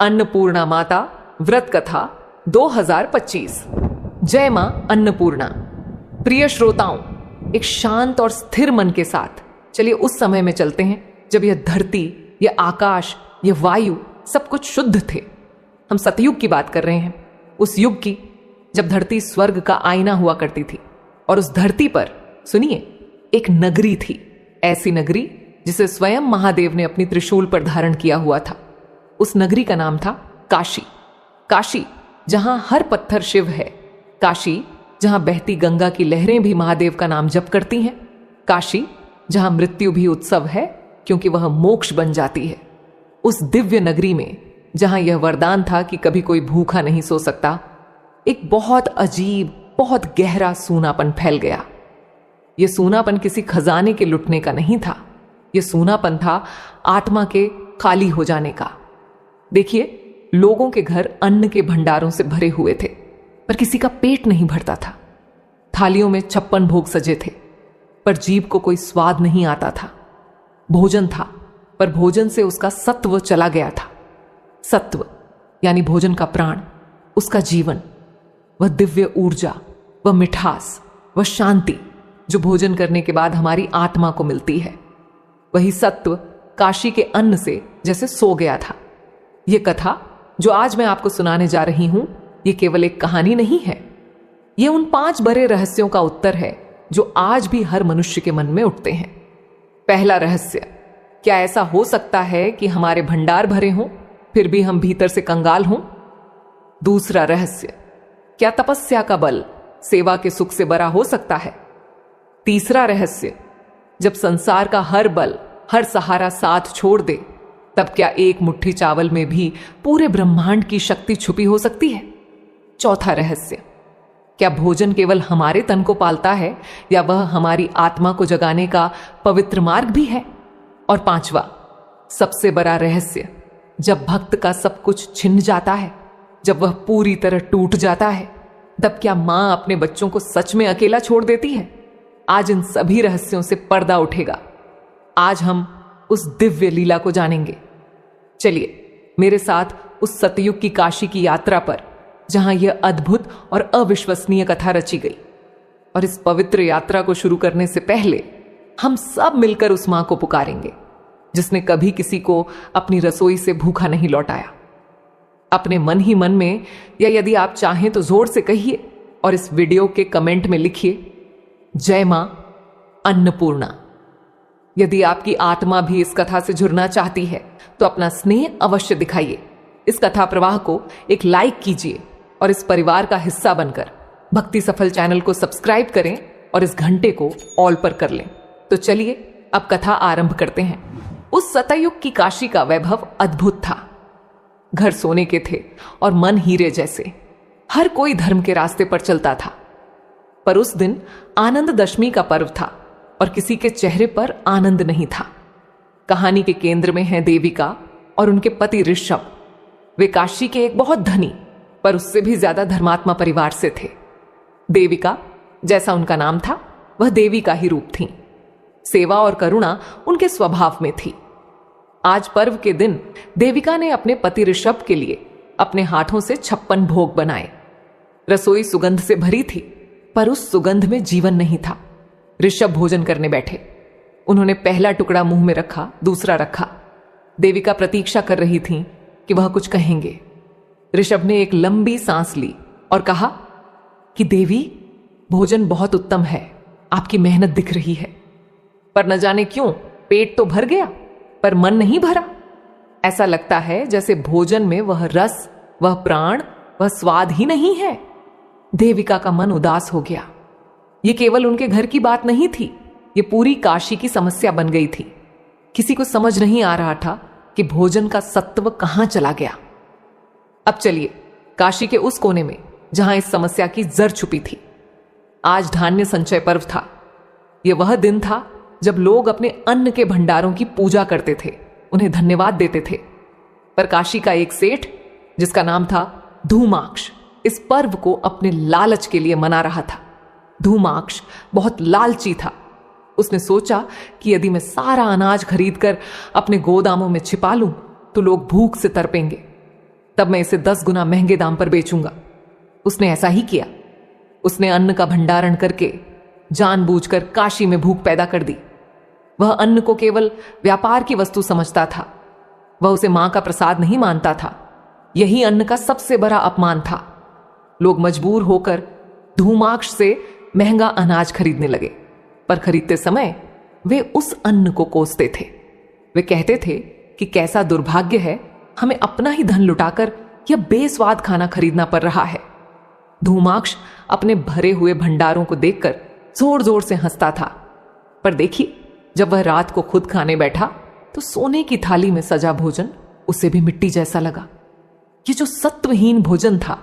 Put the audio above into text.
अन्नपूर्णा माता व्रत कथा 2025। जय मां अन्नपूर्णा। प्रिय श्रोताओं, एक शांत और स्थिर मन के साथ चलिए उस समय में चलते हैं जब यह धरती, यह आकाश, यह वायु सब कुछ शुद्ध थे। हम सतयुग की बात कर रहे हैं, उस युग की जब धरती स्वर्ग का आईना हुआ करती थी। और उस धरती पर सुनिए एक नगरी थी, ऐसी नगरी जिसे स्वयं महादेव ने अपनी त्रिशूल पर धारण किया हुआ था। उस नगरी का नाम था काशी। काशी जहां हर पत्थर शिव है, काशी जहां बहती गंगा की लहरें भी महादेव का नाम जप करती हैं, काशी जहां मृत्यु भी उत्सव है क्योंकि वह मोक्ष बन जाती है। उस दिव्य नगरी में जहां यह वरदान था कि कभी कोई भूखा नहीं सो सकता, एक बहुत अजीब, बहुत गहरा सूनापन फैल गया। यह सूनापन किसी खजाने के लुटने का नहीं था, यह सूनापन था आत्मा के खाली हो जाने का। देखिए, लोगों के घर अन्न के भंडारों से भरे हुए थे, पर किसी का पेट नहीं भरता था। थालियों में 56 भोग सजे थे, पर जीभ को कोई स्वाद नहीं आता था। भोजन था, पर भोजन से उसका सत्व चला गया था। सत्व यानी भोजन का प्राण, उसका जीवन, वह दिव्य ऊर्जा, वह मिठास, वह शांति जो भोजन करने के बाद हमारी आत्मा को मिलती है, वही सत्व काशी के अन्न से जैसे सो गया था। यह कथा जो आज मैं आपको सुनाने जा रही हूं, यह केवल एक कहानी नहीं है। यह उन 5 बड़े रहस्यों का उत्तर है जो आज भी हर मनुष्य के मन में उठते हैं। पहला रहस्य, क्या ऐसा हो सकता है कि हमारे भंडार भरे हों फिर भी हम भीतर से कंगाल हों? दूसरा रहस्य, क्या तपस्या का बल सेवा के सुख से बड़ा हो सकता है? तीसरा रहस्य, जब संसार का हर बल, हर सहारा साथ छोड़ दे, तब क्या एक मुट्ठी चावल में भी पूरे ब्रह्मांड की शक्ति छुपी हो सकती है? चौथा रहस्य, क्या भोजन केवल हमारे तन को पालता है या वह हमारी आत्मा को जगाने का पवित्र मार्ग भी है? और पांचवा, सबसे बड़ा रहस्य, जब भक्त का सब कुछ छिन जाता है, जब वह पूरी तरह टूट जाता है, तब क्या मां अपने बच्चों को सच में अकेला छोड़ देती है? आज इन सभी रहस्यों से पर्दा उठेगा। आज हम उस दिव्य लीला को जानेंगे। चलिए मेरे साथ उस सतयुग की काशी की यात्रा पर, जहां यह अद्भुत और अविश्वसनीय कथा रची गई। और इस पवित्र यात्रा को शुरू करने से पहले हम सब मिलकर उस मां को पुकारेंगे जिसने कभी किसी को अपनी रसोई से भूखा नहीं लौटाया। अपने मन ही मन में, या यदि आप चाहें तो जोर से कहिए और इस वीडियो के कमेंट में लिखिए, जय मां अन्नपूर्णा। यदि आपकी आत्मा भी इस कथा से जुड़ना चाहती है तो अपना स्नेह अवश्य दिखाइए। इस कथा प्रवाह को एक लाइक कीजिए और इस परिवार का हिस्सा बनकर भक्ति सफल चैनल को सब्सक्राइब करें और इस घंटे को ऑल पर कर लें। तो चलिए अब कथा आरंभ करते हैं। उस सतयुग की काशी का वैभव अद्भुत था। घर सोने के थे और मन हीरे जैसे। हर कोई धर्म के रास्ते पर चलता था। पर उस दिन आनंद दशमी का पर्व था और किसी के चेहरे पर आनंद नहीं था। कहानी के केंद्र में है देविका और उनके पति ऋषभ। वे काशी के एक बहुत धनी पर उससे भी ज्यादा धर्मात्मा परिवार से थे। देविका, जैसा उनका नाम था, वह देवी का ही रूप थी। सेवा और करुणा उनके स्वभाव में थी। आज पर्व के दिन देविका ने अपने पति ऋषभ के लिए अपने हाथों से 56 भोग बनाए। रसोई सुगंध से भरी थी, पर उस सुगंध में जीवन नहीं था। ऋषभ भोजन करने बैठे। उन्होंने पहला टुकड़ा मुंह में रखा, दूसरा रखा। देविका प्रतीक्षा कर रही थी कि वह कुछ कहेंगे। ऋषभ ने एक लंबी सांस ली और कहा कि देवी, भोजन बहुत उत्तम है, आपकी मेहनत दिख रही है, पर न जाने क्यों पेट तो भर गया पर मन नहीं भरा। ऐसा लगता है जैसे भोजन में वह रस, वह प्राण, वह स्वाद ही नहीं है। देविका का मन उदास हो गया। यह केवल उनके घर की बात नहीं थी, यह पूरी काशी की समस्या बन गई थी। किसी को समझ नहीं आ रहा था कि भोजन का सत्व कहां चला गया। अब चलिए काशी के उस कोने में जहां इस समस्या की जड़ छुपी थी। आज धान्य संचय पर्व था। यह वह दिन था जब लोग अपने अन्न के भंडारों की पूजा करते थे, उन्हें धन्यवाद देते थे। पर काशी का एक सेठ, जिसका नाम था धूमाक्ष, इस पर्व को अपने लालच के लिए मना रहा था। धूमाक्ष बहुत लालची था। उसने सोचा कि यदि मैं सारा अनाज खरीदकर अपने गोदामों में छिपा लूं तो लोग भूख से तड़पेंगे। तब मैं इसे 10 गुना महंगे दाम पर बेचूंगा। उसने ऐसा ही किया। उसने अन्न का भंडारण करके जानबूझकर काशी में भूख पैदा कर दी। वह अन्न को केवल व्यापार की वस्तु समझता था। वह उसे मां का प्रसाद नहीं मानता था। यही अन्न का सबसे बड़ा अपमान था। लोग मजबूर होकर धूमाक्ष से महंगा अनाज खरीदने लगे, पर खरीदते समय वे उस अन्न को कोसते थे। वे कहते थे कि कैसा दुर्भाग्य है, हमें अपना ही धन लुटाकर यह बेस्वाद खाना खरीदना पड़ रहा है। धूमाक्ष अपने भरे हुए भंडारों को देखकर जोर जोर से हंसता था। पर देखिए, जब वह रात को खुद खाने बैठा तो सोने की थाली में सजा भोजन उसे भी मिट्टी जैसा लगा। ये जो सत्वहीन भोजन था,